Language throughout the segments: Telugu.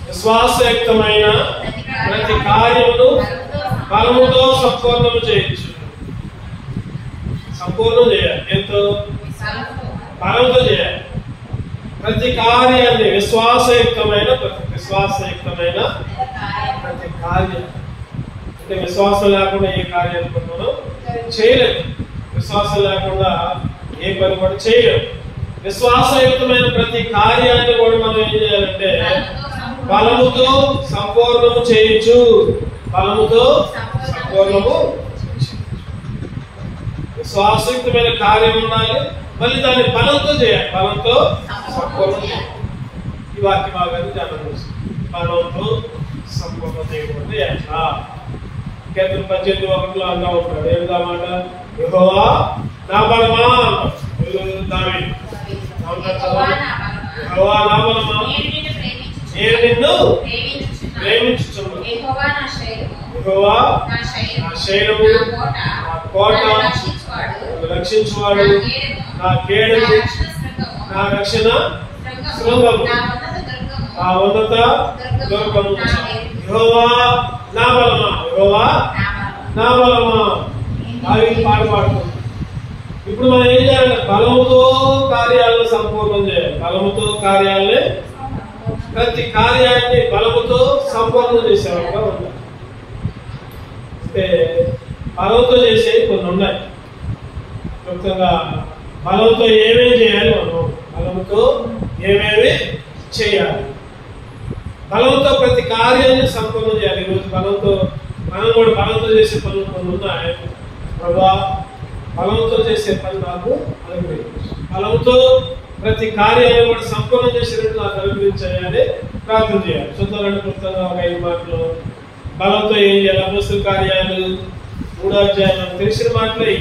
విశ్వాసయుక్తమైన ప్రతి కార్యమును బలముతో సంపూర్ణము చేయొచ్చు. సంపూర్ణం చేయాలి. ఎంతో బలంతో చేయాలి. ప్రతి కార్యాన్ని విశ్వాసయుక్తమైన ప్రతి కార్యం. అంటే విశ్వాసం లేకుండా ఏ కార్యాన్ని మనం చేయలేము. విశ్వాసం లేకుండా ఏ పని కూడా చేయలేము. విశ్వాసయుక్తమైన ప్రతి కార్యాన్ని కూడా మనం ఏం చేయాలంటే బలముతో సంపూర్ణము చేయొచ్చు. బలముతో సంపూర్ణము. విశ్వాసయుక్తమైన కార్యం ఉండాలి, మళ్ళీ దాన్ని బలంతో చేయాలి. బలంతో సంపూర్ణం చేయాలి. ఈ వాక్య భాగాన్ని ధ్యానం చేస్తాం. బలంతో సంపూర్ణ చేయకూడదు ఎట్లా? కీర్తన 18:1 అన్నా ఉంటాడు. ఏమిటా మాట? యెహోవా నా బలమా. యెహోవా నా బలమా, నేను నిన్ను ప్రేమించుచున్నాను. యెహోవా నా శైలము, నా కోట, రక్షించువాడు, నా కేడము, నా రక్షణ శృంగము, నా ఉన్నత దుర్గము. యెహోవా నా బలమా, యెహోవా నా బలమా. పాట పాడుతుంది. ఇప్పుడు మనం ఏం చేయాలంటే బలముతో కార్యాలను సంపూర్ణం చేయాలి. బలముతో కార్యాలని, ప్రతి కార్యాన్ని బలముతో సంపూర్ణం చేసేవాళ్ళగా ఉండాలి. అంటే బలంతో చేసేవి కొన్ని ఉన్నాయి. ముఖ్యంగా బలంతో ఏమేమి చేయాలి? మనం బలంతో ఏమేమి చేయాలి? బలంతో ప్రతి కార్యాన్ని సంపూర్ణం చేయాలి. ఈరోజు బలంతో మనం కూడా బలంతో చేసే పనులు కొన్ని ఉన్నాయి. ప్రభా, బలంతో చేసే పని నాకు అనుగ్రహించు. బలంతో ప్రతి కార్యాన్ని కూడా సంపూర్ణం చేసేటట్టు నాకు అనుగ్రహించాలని ప్రార్థన చేయాలి. చూద్దామంటే క్లుప్తంగా ఒక 5 మాటలు. బలంతో ఏం చేయాలి? అపోస్తల కార్యాలు 3వ అధ్యాయం తెలిసిన మాటలే.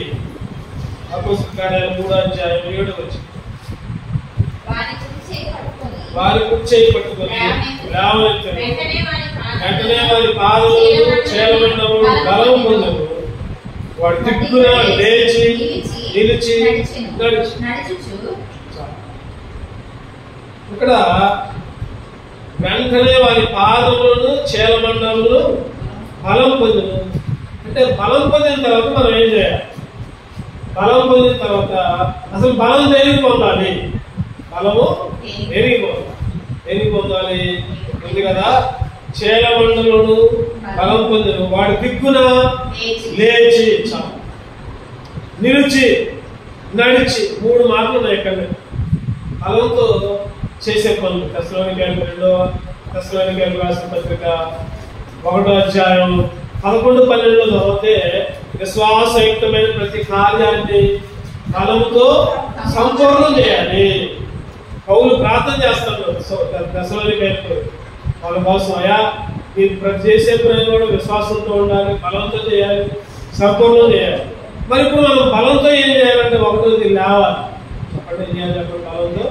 అపోస్తల కార్యాలు 3వ అధ్యాయం 7వ వచనం. వారి కుడి చేయి పట్టుకొని లేవనెత్తరు, వెంటనే వారి పాదములు చేలమండము బలం పొందరు. వాడు దిక్కున లేచి నిలిచి ఇక్కడ వెంటనే వారి పాదములను చేలమండములు బలం పొందరు. అంటే బలం పొందిన తర్వాత మనం ఏం చేయాలి? బలం పొందిన తర్వాత అసలు బలం దేనికి పొందాలి? బలము దేనికి పొందాలి? ఉంది కదా, చేలమండలను బలం పొందరు. వాడి దిక్కున లేచి నిలిచి నడిచి 3 మార్లు ఉన్నాయి ఇక్కడ. బలంతో చేసే పనులు. తెస్సలోనికైలకు రాసిన పత్రిక 1వ అధ్యాయం 11-12 చదివితే విశ్వాసయుక్తమైన ప్రతి కార్యాన్ని బలముతో సంపూర్ణం చేయాలి. పౌలు ప్రార్థన చేస్తాడు తెస్సలోనికైలకు వాళ్ళ కోసం. అయా, మీరు ప్రతి చేసే పని కూడా విశ్వాసంతో ఉండాలి, బలంతో చేయాలి, సంపూర్ణం చేయాలి. మరి ఇప్పుడు మనం బలంతో ఏం చేయాలంటే ఒకటి లేవాలి. చెప్పండి, ఏం చేయాలి? చెప్పండి. బలంతో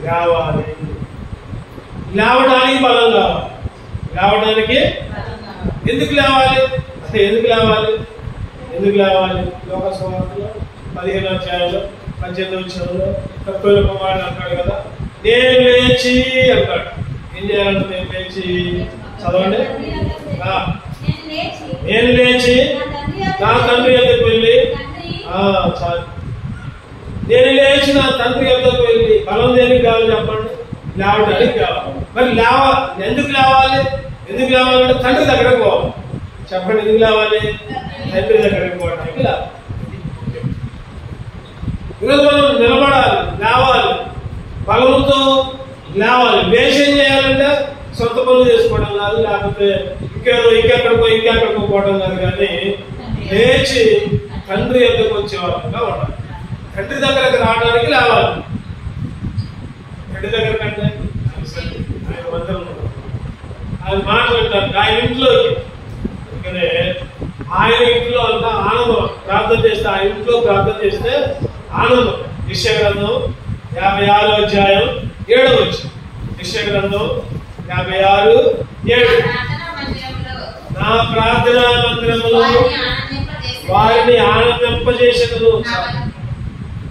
లేవాలి. లేవడానికి బలం కావాలి. లేవడానికి ఎందుకు లేవాలి? అంటే ఎందుకు లేవాలి? లోకాసు వార్తలో 15వ అధ్యాయంలో 18వ వచనంలో తక్కువ కుమారుడు అంటాడు కదా, నేను లేచి అంటాడు. ఏం చేయాలంటే నేను లేచి, చదవండి. నేను లేచి నా తండ్రి వద్దకు వెళ్ళి, చాలు. నేను లేచి నా తండ్రి వద్దకు వెళ్ళి. బలం దేనికి కావాలి చెప్పండి? లేవడానికి కావాలి. మరి ఎందుకు లేవాలి? అంటే తండ్రి దగ్గరకు పోవాలి. చెప్పండి, ఎందుకు లేవాలి? తండ్రి దగ్గరకు పోవడానికి లేవాలి. ఈరోజు మనం నిలబడాలి, లేవాలి, బలంతో లేవాలి. లేచి ఏం చేయాలంటే సొంత పనులు చేసుకోవడం కాదు, లేకపోతే ఇంకెక్కడికో పోవడం కాదు, కానీ లేచి తండ్రి వద్దకు వచ్చేవాళ్ళంగా ఉండాలి. తండ్రి దగ్గరకు రావడానికి లేవాలి. తండ్రి దగ్గర కంటే ఆయన మందిరం ఆయన మాట్లాడతారు. ఆయన ఇంట్లోకి, అందుకనే ఆయన ఇంట్లో అంతా ఆనందం. ప్రార్థన చేస్తే, ఆయన ఇంట్లో ప్రార్థన చేస్తే ఆనందం. యెషయా గ్రంథం 56వ అధ్యాయం 7వ వచనం. యెషయా గ్రంథం 56:7. నా ప్రార్థనా మందిరములో వారిని ఆనందింపజేసేదను.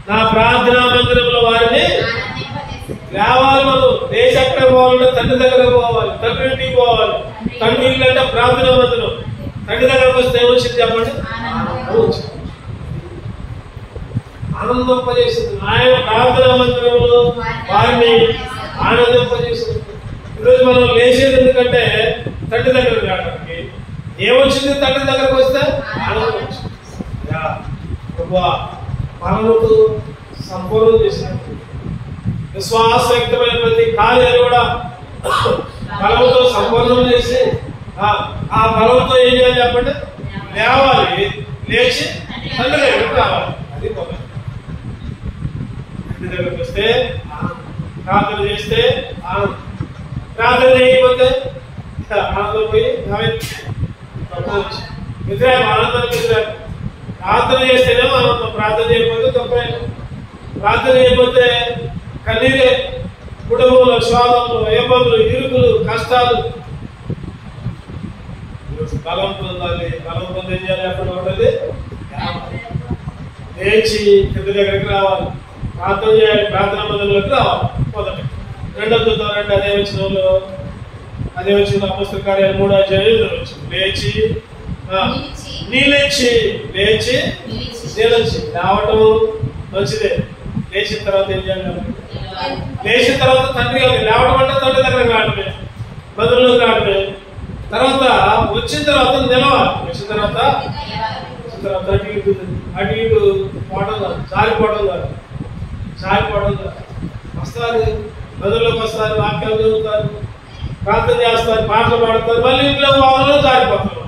నా ప్రార్థనా మందిరంలో వారిని లేవాలి. మనం లేచి ఎక్కడ పోవాలంటే తండ్రి దగ్గర పోవాలి, తండ్రి ఇంటికి పోవాలి. తండ్రి ఇల్లు అంటే ప్రార్థన మందిరం. తండ్రి దగ్గరకు వస్తే ఏమొచ్చింది చెప్పండి? ఆనందింపజేసింది. ఆయన ప్రార్థన మందిరంలో వారిని ఆనందింపజేసింది. ఈరోజు మనం లేచేది ఎందుకంటే తండ్రి దగ్గరకు రావడానికి. ఏమొచ్చింది? తండ్రి దగ్గరకు వస్తే ఆనందం వచ్చింది. మనముతో సంపూర్ణం చేసినట్టు విశ్వాసయుక్తమైన ప్రతి కార్యాలు కూడా బలంతో సంపూర్ణం చేసి ఆ బలంతో ఏం చేయాలి చెప్పండి? లేవాలి, లేచి తండ్రి దగ్గరకు రావాలి. అది తండ్రి దగ్గరకు వస్తే ప్రార్థన చేస్తే ఆనందం, ప్రార్థన చేయకపోతే ఆనందం పోయి వ్యతిరేకం, ఆనందానికి వ్యతిరేకం. ప్రార్థన చేస్తేనేమో ఆనందం, ప్రార్థన చేయకపోతే తప్పే. ప్రార్థన చేయకపోతే కన్నీరే, కుటుంబంలో శోధనలు, ఇబ్బందులు, ఇరుకులు, కష్టాలు. బలం పొందాలి. బలం పొంది ఏం చేయాలి? అక్కడ ఉంటుంది లేచి తండ్రి దగ్గరికి రావాలి, ప్రార్థన చేయాలి, ప్రార్థన మందిరంలోకి రావాలి. మొదటి. రెండో దూతం రండి. అదే వచ్చిన అపొస్తలుల కార్యాలు 3వ అధ్యాయం వచ్చింది. లేచి నిలిచి, లేచి నిలిచి. రావటం మంచిదే. లేచిన తర్వాత ఏం చేయాలి? లేచిన తర్వాత తండ్రి లేవడం అంటే తండ్రి దగ్గరకు రావడమే, మందిరంలోకి రావడమే. తర్వాత వచ్చిన తర్వాత నిలవాలి. వచ్చిన తర్వాత అటు ఇటు పోవడం కాదు, జారిపోవడం కాదు, జారిపోవడం కాదు. వస్తారు, మందిరంలోకి వస్తారు, వాక్యాలు చదువుతారు, ప్రార్థన చేస్తారు, పాటలు పాడతారు, మళ్ళీ ఇంట్లో వాళ్ళలో జారిపోతారు.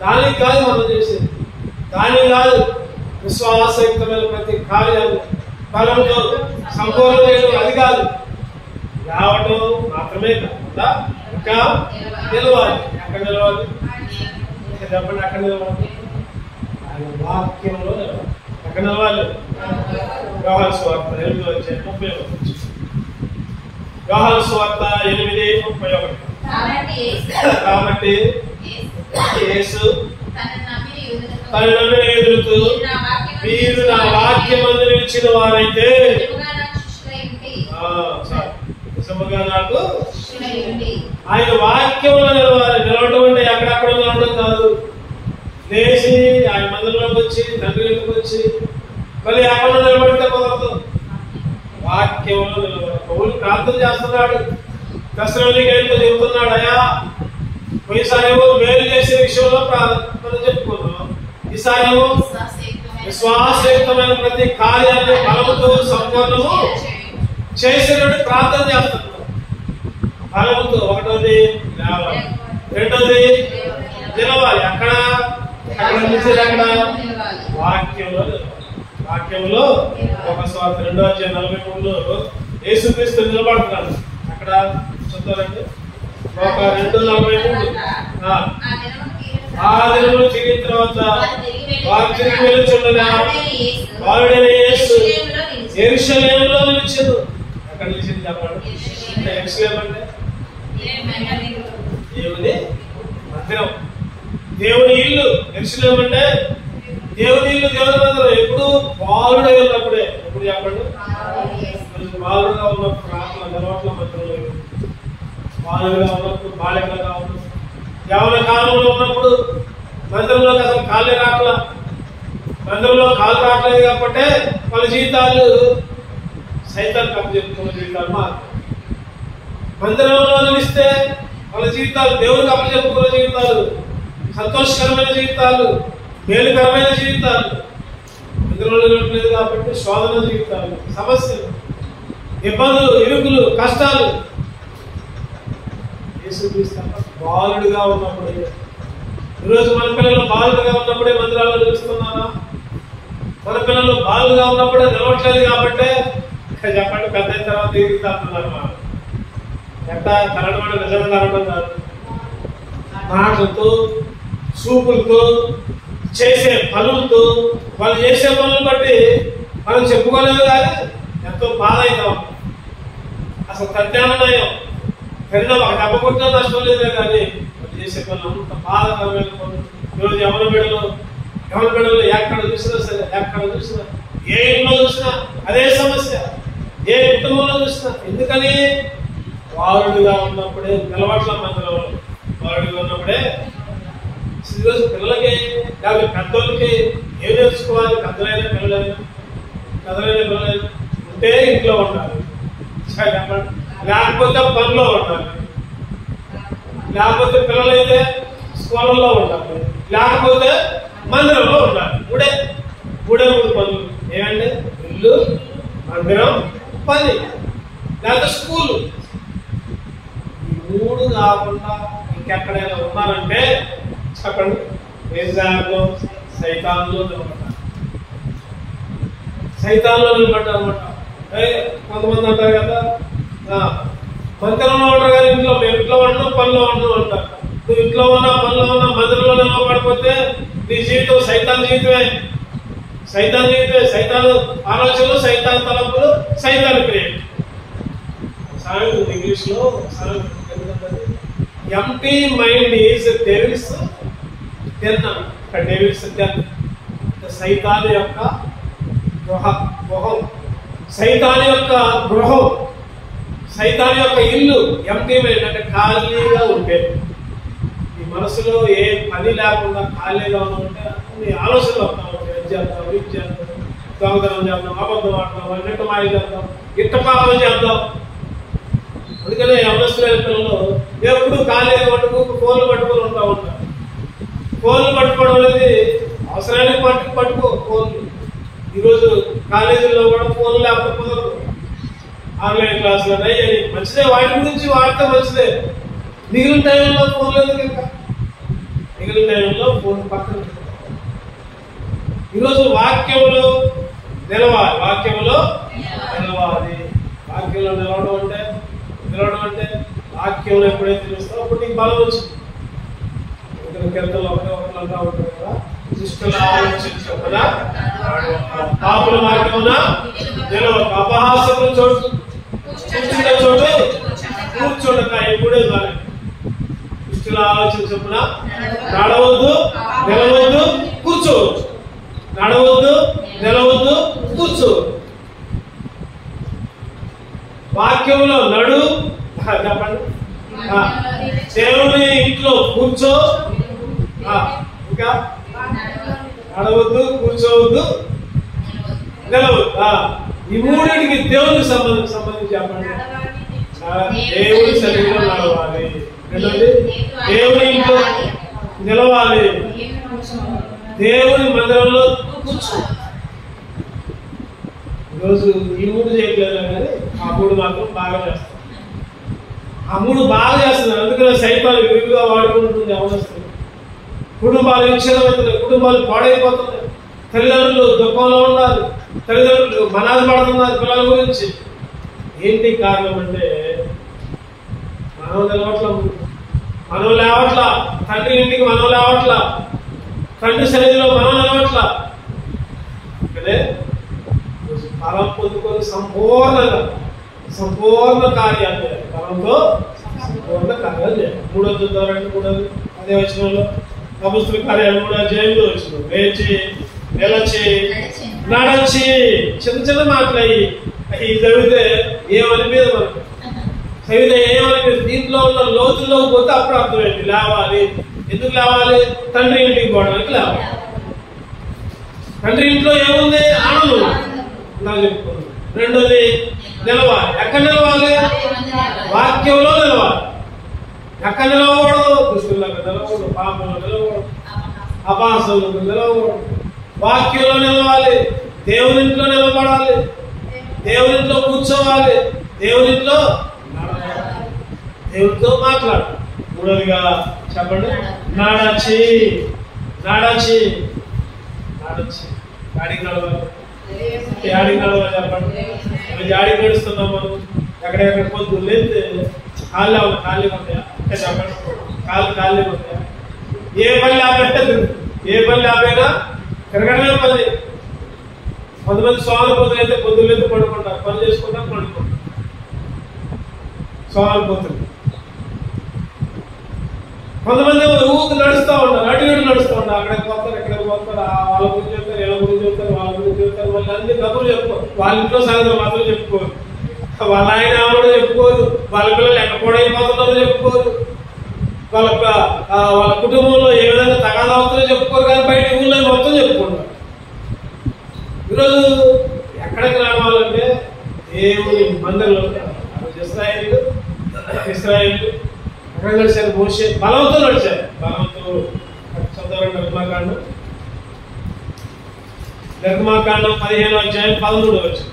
దానికి కాదు మనం చేసేది. దానికి కాదు. విశ్వాసయుక్తమైన ప్రతి కార్యాలు బలంతో సంపూర్ణ చేయడం అది కాదు. రావటం మాత్రమే కాకుండా ఇంకా నిలవాలి. ఎక్కడ నిలవాలి చెప్పండి? అక్కడ నిలవాలి. ఆయన వాక్యంలో నిలవాలి. ఎక్కడ నిలవాలి? యోహాను సువార్త 8వ అధ్యాయం 31. యోహాను సువార్త 8:31. కాబట్టి యేసు తనను నమ్మిన యూదులకు, మీరు నా వాక్యమందు నిలిచిన వారైతే నిజముగా నాకు ఆయన వాక్యంలో నిలవాలి. నిలవడం అంటే ఎక్కడెక్కడ నిలవడం కాదు. లేచి ఆయన మందిరంలోకి వచ్చి తండ్రి ఇంటికి వచ్చి మళ్ళీ ఎక్కడ నిలబడితే కుదరదు. వాక్యంలో నిలవాలి. పౌలు ప్రార్థన చేస్తున్నాడు, దశలోనికైతే చెబుతున్నాడు, అయ్యా పోయిసారేమో మేలు చేసే విషయంలో మనం చెప్పుకున్నాం, ఈసారేమో విశ్వాసయుక్తమైన ప్రతి కార్యాన్ని బలముతో సంపూర్ణము చేసేటువంటి ప్రార్థన చేస్తున్నాం. బలముతో. ఒకటోది లేవాలి, రెండోది నిలవాలి. అక్కడ నిలిచేది అక్కడ వాక్యంలో నిలవాలి. వాక్యంలో ఒక స్వార్థ 2వ అధ్యాయం 43లో యేసుక్రీస్తు నిలబడుతున్నాడు. అక్కడ చూద్దారండి. ఒక 2:43. ఆ దినములు తిరిగిన తర్వాత వారు తిరిగి వెలుచుండగా వారుడైన యేసు యెరూషలేములో నిలిచెను. ఎక్కడ నిలిచింది చెప్పండి? యెరూషలేము అంటే దేవుని మందిరం, దేవుని ఇల్లు. యెరూషలేము అంటే దేవుని ఇల్లు, దేవుని మందిరం. ఎప్పుడు బాలుడై ఉన్నప్పుడే. ఎప్పుడు చెప్పండి? బాలుడుగా ఉన్నప్పుడు ఆత్మ నిలవట్ల మందిరంలో, బాలుడుగా ఉన్నప్పుడు, బాలికలుగా ఉన్నప్పుడు, యవ్వన కాలంలో ఉన్నప్పుడు మందిరంలోకి అసలు కాళ్ళే రావట్లా. మందిరంలో కాలు రావట్లేదు కాబట్టి వాళ్ళ జీవితాలు సైతానికి అప్పచెప్పుకున్న జీవితాలు మారు. మందిరంలో నిలిస్తే వాళ్ళ జీవితాలు దేవునికి అప్పచెప్పుకున్న జీవితాలు, సంతోషకరమైన జీవితాలు, మేలుకరమైన జీవితాలు. మందిరంలో నిలవట్లేదు కాబట్టి శోధన జీవితాలు, సమస్యలు, ఇబ్బందులు, ఇరుకులు, కష్టాలు. బాలుడిగా ఉన్నప్పుడే. ఈరోజు మన పిల్లలు బాలుడిగా ఉన్నప్పుడే మందిరాల్లో నిలుస్తున్నారా? మన పిల్లలు బాలుగా ఉన్నప్పుడే నిలవట్లేదు కాబట్టి చెప్పండి పెద్ద అయిన తర్వాత ఎదుగుతున్నారు. ఎట్లా కలడం అంటే నిజంగా కలవడం కాదు. మాటలతో, చూపులతో, చేసే పనులతో, వాళ్ళు చేసే పనులు బట్టి మనం చెప్పుకోలేదు కానీ ఎంతో బాధ అవుతాం. అసలు తజ్ఞానం పెరిగిన ఒక దెబ్బ కొట్టినా నష్టం లేదే కానీ వాళ్ళు చేసే పనులు అంత బాధకరమైన పనులు. ఈరోజు ఎవరి బిడ్డలు ఎక్కడ చూసినా సరే, ఎక్కడ చూసినా, ఏ ఇంట్లో చూసినా అదే సమస్య. ఏ కుటుంబంలో చూసినా. ఎందుకని? వారుడుగా ఉన్నప్పుడే నిలబట్ల మందిరంలో వారుడుగా ఉన్నప్పుడే. ఈరోజు పిల్లలకి లేకపోతే పెద్దోళ్ళకి ఏం నేర్చుకోవాలి? పెద్దలైనా పిల్లలైనా ఉంటే ఇంట్లో ఉండాలి, లేకపోతే పనిలో ఉండాలి, లేకపోతే పిల్లలైతే స్కూళ్ళల్లో ఉండాలి, లేకపోతే మందిరంలో ఉండాలి. మూడే పనులు ఏమండి? ఇల్లు, మందిరం, పని, లేకపోతే స్కూలు. ఈ 3 కాకుండా ఇంకెక్కడైనా ఉన్నారంటే చెప్పండి, వేసాలో సైతాన్లో నిలబడ్డారు. అనమాట. కొంతమంది అంటారు కదా, మందిరంలో ఉంటారు కానీ ఇంట్లో ఉండడం పనిలో ఉండడం అంటారు. నువ్వు ఇంట్లో ఉన్నా పనిలో ఉన్నా మందిరంలో నిలబడిపోతే నీ జీవితం సైతాన్ జీవితమే. సైతాన్ ఆలోచనలు, సైతాన్ తలంపులు, సైతాన్ క్రియేట్. ఇంగ్లీష్ లో empty mind is devil's den. Devil's den, సైతాన్ యొక్క గృహం, సైతాన్ యొక్క గృహం, సైతాన్ యొక్క ఇల్లు ఎంప్టీ మైండ్ అంటే ఖాళీగా ఉంటే. ఈ మనసులో ఏ పని లేకుండా ఖాళీగా ఉంటే నీ ఆలోచనలు వస్తా ఉంటాయి. ఇది చేద్దాం, దొంగతనం చేద్దాం, అబద్ధం ఆడతాం, నిట్ట మాయ చేద్దాం, ఇట్ట పాపం చేద్దాం. అందుకనే అవసరమైన పిల్లలు ఎప్పుడు ఖాళీగా ఫోన్లు పట్టుకొని ఉంటారు. ఫోన్లు పట్టుకోవడం అనేది అవసరానికి పట్టుకో ఫోన్లు. ఈరోజు కాలేజీల్లో కూడా ఫోన్లు లేకపోతే కుదరదు. ఆన్లైన్ క్లాసులు అయ్యి మంచిదే, వాటి గురించి వాడితే మంచిదే. మిగిలిన టైంలో ఫోన్ లేదు ఇంకా, మిగిలిన టైంలో ఫోన్ పక్కన. ఈరోజు వాక్యంలో నిలవాలి. వాక్యంలో నిలవడం అంటే వాక్యంలో ఎప్పుడైతే తెలుస్తావు అప్పుడు నీకు బలం వచ్చింది. కీర్తనలో ఒకటి ఉంటుంది కదా, దుష్టుల ఆలోచించు కదా, పాపుల మార్గమున నిలవక, అపహాసకుల చోటు కూర్చోడక. ఎప్పుడే కానీ దుష్టుల ఆలోచించప్పున నడవద్దు, నిలవద్దు, కూర్చోవచ్చు. నడవద్దు, నిలవద్దు, కూర్చో. వాక్యంలో నడు, చెప్పండి. దేవుని ఇంట్లో కూర్చో, ఇంకా నడవద్దు, కూర్చోవద్దు, నిలవద్దు. ఈ మూడింటికి దేవునికి సంబంధించి చెప్పండి. దేవుని సన్నిధిలో నడవాలి, దేవుని ఇంట్లో నిలవాలి, దేవుని మందిరంలో కూర్చో. ఈరోజు ఈ 3 చేయట్లేదు కానీ ఆ 3 మాత్రం బాగా చేస్తారు. ఆ 3 బాగా చేస్తున్నారు. అందుకనే సైతాలు విరివిగా వాడుకుంటుంది. అవసరం కుటుంబాలు విచ్ఛిన్నమవుతున్నాయి, కుటుంబాలు పాడైపోతున్నాయి. తల్లిదండ్రులు దుఃఖంలో ఉన్నారు, తల్లిదండ్రులు మనాది పడుతున్నారు పిల్లల గురించి. ఏంటి కారణం అంటే మనం నిలవట్లా, మనం లేవట్లా, తండ్రి ఇంటికి మనం లేవట్లా, తండ్రి సన్నిధిలో మనం నిలవట్లా. అంటే బలం పొందుకొని సంపూర్ణ కార్యాలు చేయాలి. బలంతో సంపూర్ణ కార్యాలు చేయాలి. 3వ చూద్దామంటే అదే వచనంలో అపొస్తలుల కార్యాలు 3వ అధ్యాయంలో వచ్చిన లేచి, నిలచి, నడచి. చిన్న మాటలయ్యి అవి చదివితే ఏమనిపించదు మనకు. చదివితే ఏమనిపించదు. దీంట్లో ఉన్న లోతుల్లోకి పోతే అప్పుడు అర్థమైంది. లేవాలి. ఎందుకు లేవాలి? తండ్రి ఇంటికి పోవడానికి లేవాలి. తండ్రి ఇంట్లో ఏముంది? ఆనందం నాకు చెప్పుకున్నాను. రెండోది నిలవాలి. ఎక్కడ నిలవాలి? వాక్యంలో నిలవాలి. ఎక్కడ నిలవకూడదు? దుస్తులకు నిలవకూడదు, పాపంలో నిలవకూడదు, అపాసంలో నిలవకూడదు. వాక్యంలో నిలవాలి. దేవునింట్లో నిలబడాలి, దేవునింట్లో కూర్చోవాలి, దేవునింట్లో దేవునితో మాట్లాడు. 3వదిగా చెప్పండి, నడచి. గాడికి నడవాలి. చెప్పండి. జాడికి నడుస్తున్నాం మనం. ఎక్కడెక్కడ పొద్దు లేతే ఖాళీ ఉంటాయా? చెప్పండి. ఖాళీ ఉంటాయా? ఏ పని ఆపైనా తిరగడమే పని. కొంతమంది సోమవారం పొద్దులు అయితే పొద్దులైతే పడుకుంటారు, పని చేసుకుంటారు, పడుకుంటారు. సోమవారం పొద్దులు కొంతమంది ఊరికి నడుస్తూ ఉంటారు, అటు ఇటు నడుస్తూ ఉంటారు. అక్కడికి పోతారు, ఎక్కడికి పోతారు, వాళ్ళ గురించి చెప్తారు, వీళ్ళ గురించి చెప్తారు, వాళ్ళ గురించి చెప్తారు. వాళ్ళు అన్ని కబుర్లు చెప్పుకోరు. వాళ్ళ ఇంట్లో సంగతి మాత్రం చెప్పుకోరు. వాళ్ళ ఆయన ఆవిడ చెప్పుకోరు, వాళ్ళ పిల్లలు ఎక్కడ అయిపోతున్నారో చెప్పుకోరు, వాళ్ళ కుటుంబంలో ఏ విధంగా తగాదా అవుతుందో చెప్పుకోరు, కానీ బయట ఊళ్ళో మొత్తం చెప్పుకుంటారు. ఈరోజు ఎక్కడికి రావాలంటే దేవుని మందిరంలో. ఇస్రాయేల్ ఎక్కడ నడిచారు? మోషే బలంతో నడిచారు. బలంతో చదవడం నిర్గమాకాండం 15వ అధ్యాయం 13వ వచనం.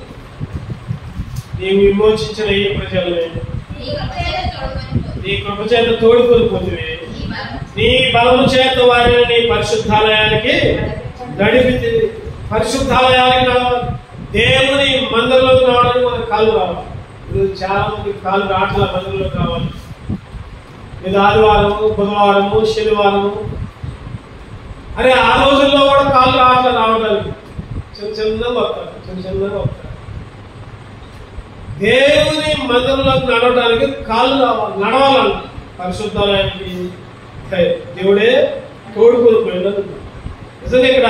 నీవు విమోచించిన ఈ ప్రజల్ని నీ కృప చేత తోడుకొని పోతివి, నీ బలము చేత వారిని నీ పరిశుద్ధాలయానికి నడిపి. పరిశుద్ధాలయానికి రావాలి, దేవుని మందిరంలోకి రావడానికి మనకు కాళ్ళు రావాలి. ఈరోజు చాలా మంది కాళ్ళు రాట్ల మందిరంలోకి రావాలి. ఇది ఆదివారము, బుధవారము, శనివారము అరే ఆ రోజుల్లో కూడా కాళ్ళు రాట్ల రావడానికి చిన్నగా వస్తారు. దేవుని మందిరంలోకి నడవడానికి కాళ్ళు రావాలి, నడవాలని. పరిశుద్ధాలయానికి దేవుడే తోడుకొని పోయినది. నిజంగా ఇక్కడ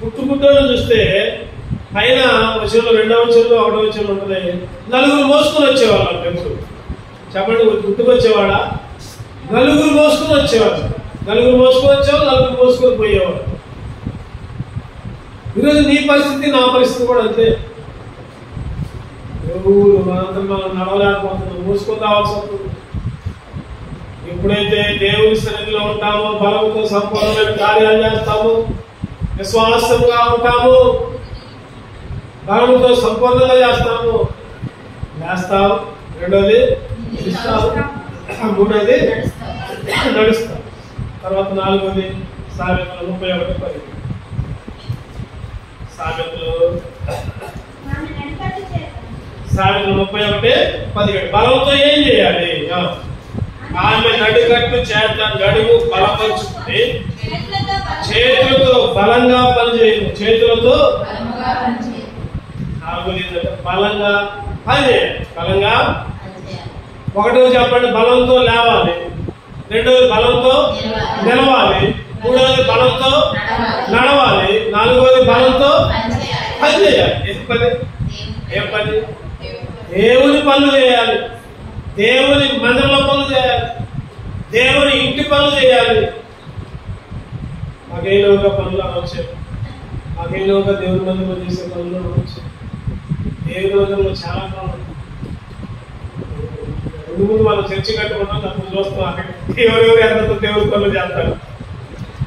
పుట్టుకుంటూ చూస్తే పైన వచనంలో 2వ వచనంలో 1వ వచనంలో ఉంటుంది, నలుగురు మోసుకొని వచ్చేవాళ్ళు. ఎప్పుడు చెప్పండి, పుట్టుకొచ్చేవాడా? నలుగురు మోసుకొని వచ్చేవాడు. నలుగురు మోసుకొని పోయేవాడు. ఈరోజు నీ పరిస్థితి, నా పరిస్థితి కూడా అంతే. మనంతా మనం నడవలేకపోతున్నాం, మోసుకొని రావాల్సి వస్తుంది. ఎప్పుడైతే దేవుని సన్నిధిలో ఉంటామో, బలంతో సంపూర్ణమైన కార్యాలు చేస్తాము, విశ్వాసంగా ఉంటాము, బలంతో సంపూర్ణంగా చేస్తాము. రెండోది ఇస్తాము, మూడోది నడుస్తాం. తర్వాత 4వది సామెతలు 31:10. సామెతలు 31:17. బలంతో ఏం చేయాలి? ఆమె నడుగట్టు చేత నడుము బలపరుచుకుని చేతులతో బలంగా పనిచేయను. చేతులతో బలంగా పనిచేయాలి. బలంగా ఒకటో చెప్పండి, బలంతో లేవాలి. రెండోది బలంతో నిలవాలి. మూడోది బలంతో నడవాలి. 4వది బలంతో పని చేయాలి. ఏం పని? దేవుని పనులు చేయాలి, దేవుని మందిరంలో పనులు చేయాలి, దేవుని ఇంటి పనులు చేయాలి. మాకేలోగా పనులు అనవచ్చు, మాకేలోగా దేవుని మందిరంలో చేసే పనులు అనవచ్చు. దేవుని మందిరంలో చాలా పనులు. ముందు మనం చర్చి కట్టుకుంటాం, అప్పుడు చూస్తాం అక్కడ ఎవరెవరు ఎంతో దేవుని పనులు చేస్తారు.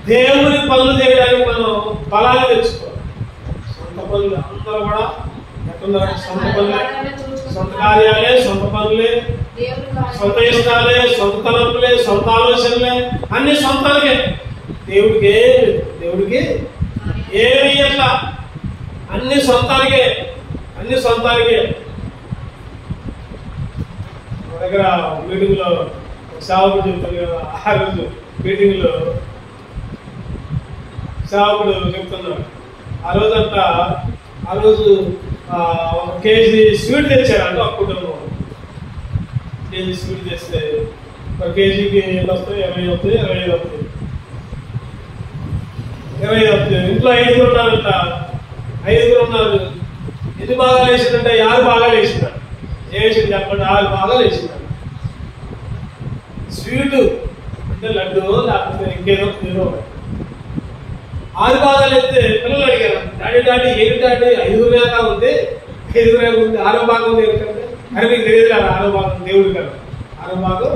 దేవుని పనులు చేయడానికి మనం బలాన్ని తెచ్చుకోవాలి. సొంత పనులు అందరూ కూడా ఎట్టున్నారు? సొంత పనులే, సొంత కార్యాలే, సొంత పనులే, సొంత ఇష్టాలే, సొంత తలంపులే, సొంత ఆలోచనలే, అన్ని సొంతానికే. దేవుడికి ఏమి అట్లా అన్ని సొంతానికే. మా దగ్గర మీటింగ్ లో సేవకుడు చెప్తాడు కదా, ఆ రోజు మీటింగ్ లో సేవకుడు చెప్తున్నాడు. ఆ రోజు 1 కేజీ స్వీట్ తెచ్చారంట. ఒక కుటుంబం కేజీ స్వీట్ తెస్తే 1 కేజీకి ఎంత వస్తాయి? 20 అవుతాయి, 25 అవుతాయి. ఇంట్లో 5 ఉన్నారంట. 5 ఉన్నారు. ఎన్ని భాగాలు వేసిందంటే 6 భాగాలు వేసినారు. ఏసింది చెప్పండి? 6 భాగాలు వేసినారు. స్వీట్ అంటే లడ్డు లేకపోతే ఇంకేదో 6 భాగాలు అయితే పిల్లలు అడిగారు, డాడీ ఏమి డాడీ 5 వేగా ఉంది, 6వ భాగం ఉంది ఎందుకంటే, అది మీకు తెలియదు కదా. 6వ భాగం దేవుడు కదా. 6వ భాగం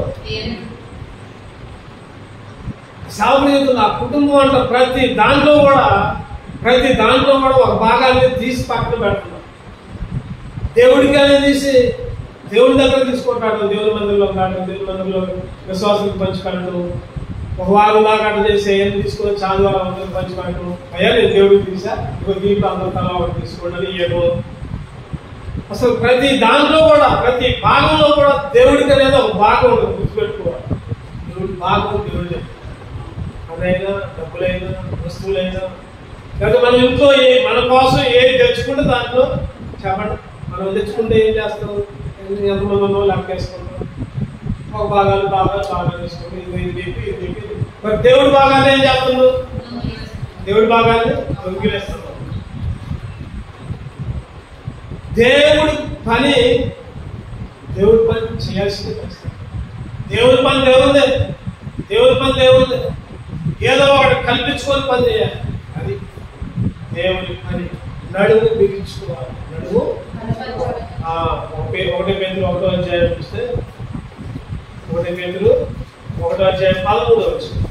సాగుడు చెప్తుంది. ఆ కుటుంబం అంట ప్రతి దాంట్లో కూడా ఒక భాగాన్ని తీసి పక్కన పెడుతున్నారు. దేవుడికి అనేది తీసి దేవుడి దగ్గర తీసుకుంటాడు. దేవుని మందిరంలో కాదు, దేవుని మందిరంలో విశ్వాసానికి పంచుకోవడం. ఒక వారం దాకా అట్లా చేసి ఏం తీసుకొని ఆదివారం అందరూ పంచుకోవడం. అయ్యా నేను దేవుడికి తీసా, దీంట్లో అందరూ తలా ఒకటి తీసుకోండి ఏమో. అసలు ప్రతి దాంట్లో కూడా, ప్రతి భాగంలో కూడా దేవుడికి అనేది ఒక భాగం ఉంటుంది. గుర్తుపెట్టుకోవాలి, దేవుడి భాగం దేవుడే. అదైనా, డబ్బులైనా, వస్తువులైనా, లేదా మన ఇంట్లో మన కోసం ఏది తెచ్చుకుంటే దాంట్లో చెప్పండి. మనం తెచ్చుకుంటే ఏం చేస్తాం? ఎంతమంది లెక్కేసుకుంటాం. ఒక భాగాలు బాగా తీసుకుంటాం. ఇది మరి దేవుడి భాగాన్ని ఏం చేస్తున్నాం? దేవుడి భాగాన్ని దొంగిలేస్తున్నాం. దేవుడి పని దేవుడి పని చేయాల్సిందే కష్టం. దేవుడి పని దేవుడే, దేవుడి పని దేవుడే. ఏదో ఒకటి కల్పించుకొని పని చేయాలి. అది దేవుడి పని. నడుము బిగించుకోవాలి. నడుము 1 పేతురు 1వ అధ్యాయం చూస్తే 1 పేతురు 1వ అధ్యాయం 13వ వచనం.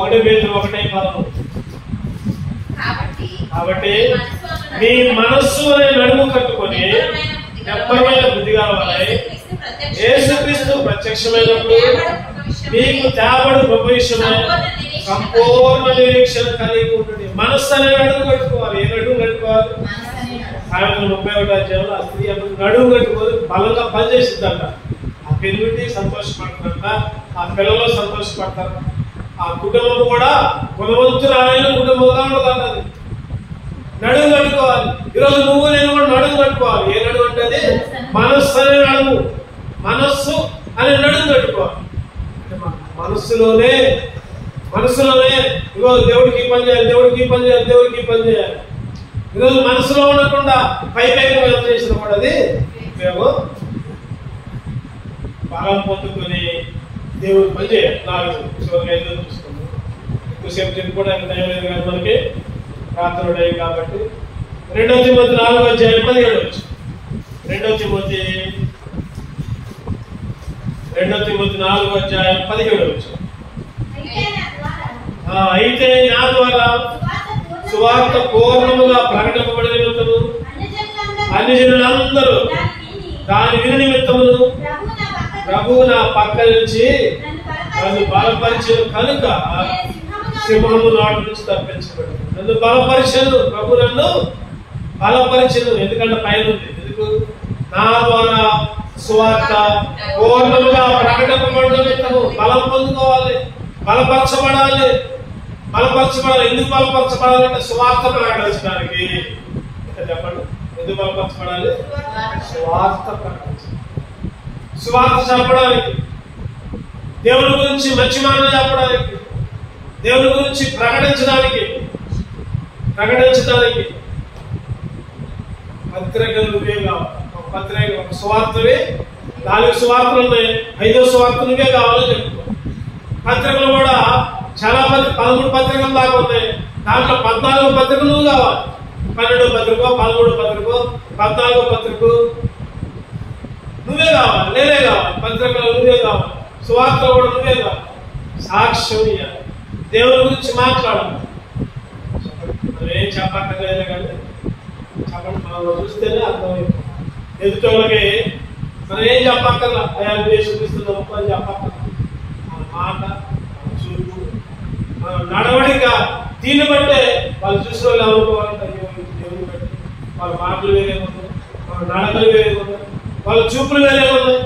1 పేతురు 1:13. కాబట్టి మీ మనస్సు అనే నడుము కట్టుకొని నెప్పమైన బుద్ధిగా వారై యేసుక్రీస్తు ప్రత్యక్షమైనప్పుడు మీకు తేబడు గొప్ప విషయమై సంపూర్ణ నిరీక్షణ కలిగి ఉంటుంది. మనస్సు అనే నడుము కట్టుకోవాలి. ఏ నడుము కట్టుకోవాలి? సాయంత్రం 31వ అధ్యాయంలో ఆ స్త్రీ నడుము కట్టుకొని బలంగా పనిచేసిందంట. ఆ పెళ్ళి సంతోషపడుతుందంట, ఆ పిల్లలు సంతోషపడతారు, ఆ కుటుంబం కూడా గుణవంతురాలైన కుటుంబంగా ఉండదు. నడుము కట్టుకోవాలి. ఈరోజు నువ్వు నేను కూడా నడుము కట్టుకోవాలి. ఏ నడుము అంటే మనస్సు అనే నడుము. మనస్సు అనే నడుము కట్టుకోవాలి. మనస్సులోనే ఈరోజు దేవుడికి పని చేయాలి, దేవుడికి పని చేయాలి, దేవుడికి పని చేయాలి. ఈరోజు మనసులో ఉండకుండా పైకి చేసిన కూడా అది ఉపయోగం. బలం పొందుకొని దేవుడు పని చేయాలి. 4 చూసుకున్నాం. ఎక్కువసేపు చెప్పుకోవడానికి టైం లేదు కానీ మనకి రాత్రుడే కాబట్టి 2 తిమోతి 4వ అధ్యాయం 17 వచ్చు. 2 తిమోతి 4వ అధ్యాయం 17 వచ్చు. అయితే నా ద్వారా సువార్త పూర్ణముగా ప్రకటింపబడిన నిమిత్తము అన్ని జనులందరూ దాని విని నిమిత్తమును ప్రభువు నా పక్క నుంచి నన్ను బలపరిచిన కనుక సింహము నాటి నుంచి తప్పించబడి నన్ను బలపరిచను. ప్రభు నన్ను బలపరిచను. ఎందుకంటే పైన ఉంది. ఎందుకు? నా ద్వారా సువార్త పూర్ణముగా ప్రకటింపబడిన నిమిత్తము బలం పొందుకోవాలి, బలపరచబడాలి. ఎందుకు బలపరచబడాలంటే సువార్త ప్రకటించడానికి. చెప్పండి, ఎందుకు బలపరచబడాలి? సువార్త ప్రకటించాలి, సువార్త చెప్పడానికి, దేవుని గురించి మంచి మాటలు చెప్పడానికి, దేవుని గురించి ప్రకటించడానికి పత్రికలు నువ్వే కావాలి. ఒక సువార్తవి 4 సువార్తలు ఉన్నాయి, 5వ సువార్త నువ్వే కావాలని చెప్పుకో. పత్రికలు కూడా చాలా మంది 13 పత్రికలు దాకా ఉన్నాయి. దాంట్లో 14వ పత్రిక నువ్వు కావాలి. 12వ పత్రిక, 13వ పత్రిక, 14వ పత్రిక నువ్వే కావాలి, నేనే కావాలి. పత్రికలు నువ్వే కావాలి, సువార్తలు కూడా నువ్వే కావాలి. సాక్ష్యం ఇవ్వాలి, దేవుని గురించి మాట్లాడాలి. మనం ఏం చెప్పక్కర్లేదు కానీ చెప్పండి, మనం చూస్తేనే అర్థమైంది. ఎదుటోళ్ళకి మనం ఏం చెప్పక్కర్లా, అయ్యా ద్వేషిస్తున్నాము అని చెప్పక్కర్లా. మన మాట, మన చూపు, మన నడవడిక, దీన్ని బట్టే వాళ్ళు చూసిన వాళ్ళు అనుకోవాలంటే దేవుని బట్టి వాళ్ళ మాటలు వేరే ఉన్నాయి, వాళ్ళ నడకలు వేరే ఉన్నాయి, వాళ్ళ చూపులు వేరే ఉన్నాయి.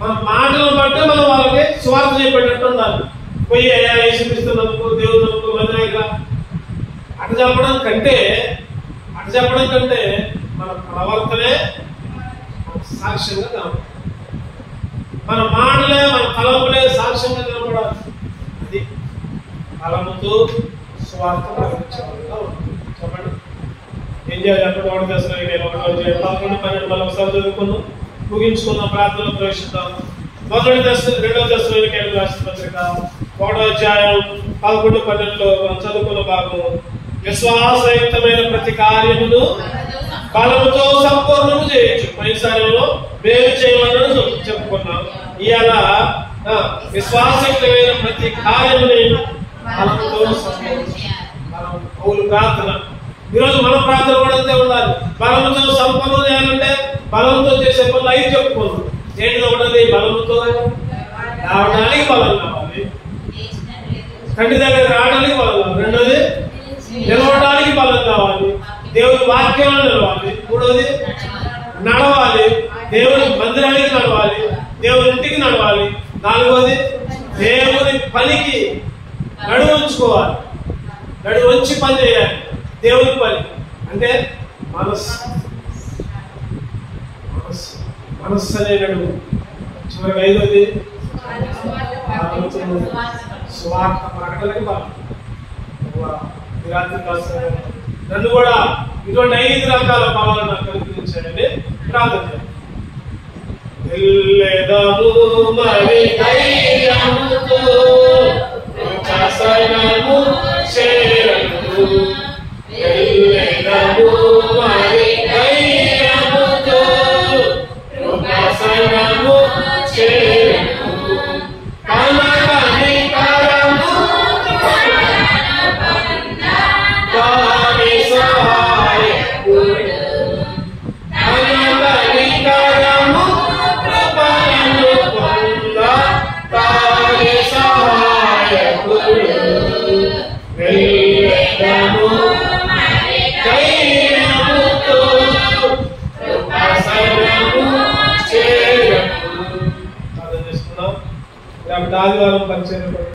మన మాటలను బట్టే మనం వాళ్ళకి స్వార్థ చెప్పేటట్టు ఉండాలి. పోయి అయ్యా యేసుక్రీస్తున్నందుకు దేవుడు నమ్ముకు వదిలేగా అటు చెప్పడం కంటే మన ప్రవర్తనే సాక్ష్యంగా కనపడాలి. మన మాటలే, మన తలంపులే సాక్ష్యంగా కనపడాలి. అది బలముతో స్వార్థ ప్రకటించాలిగా ఉంటుంది. చెప్పండి, ఏం చేయాలి? అప్పుడు 1 దశలోనికైనా 11, 12 మనం ఒకసారి చదువుకున్నాం, ముగించుకున్న ప్రార్థనలో ప్రవేశిద్దాం. 2వ దశలోనికైనా రాసిన పత్రిక 1వ అధ్యాయం 11, 12 మనం చదువుకున్న భాగం. విశ్వాసయుక్తమైన ప్రతి కార్యమును బలముతో సంపూర్ణము చేయొచ్చు. పైసారిలో మేలు చేయమని చెప్పుకున్నాం. ఇవాళ విశ్వాసయుక్తమైన ప్రతి కార్యముని బలముతో సంపూర్ణ ప్రార్థన. ఈరోజు మన ప్రార్థన కూడా అంతే ఉండాలి. బలముతో సంపూర్ణ చేయాలంటే బలంతో చేసే పనులు 5 చెప్పుకోండి. ఏంటిదో ఉన్నది? బలముతో రావడానికి బలం కావాలి, కంటి దగ్గర రావడానికి బలం కావాలి, రెండోది నిలవడానికి బలం కావాలి, దేవుని వాక్యంలో నిలవాలి, మూడోది నడవాలి, దేవుని మందిరానికి నడవాలి, దేవుని ఇంటికి నడవాలి, నాలుగోది దేవుని పనికి నడువు ఉంచుకోవాలి, నడువు ఉంచి పని చేయాలి. దేవుని పని అంటే మనస్సు అనే నడువు. చివరికి 5వది స్వార్థ ప్రకటనకి బలం. నన్ను కూడా ఇటువంటి 5 రకాల బలాలను నాకు కల్పించి దయచేయని ప్రార్థన చేయండి. వెళ్ళెదము మరి ధైర్యముతో కృపాసనము చేరము. వెళ్ళెదము మరి ధైర్యముతో కృపాసనము చేరము. కనకని కరము తాని సహాయకుడు. కనకని కరము కృపను పొంద తాని సహాయకుడు. వెళ్ళెదము ధైర్యముతో కృపాసనము చేరము. ఆదివారం పరిచయం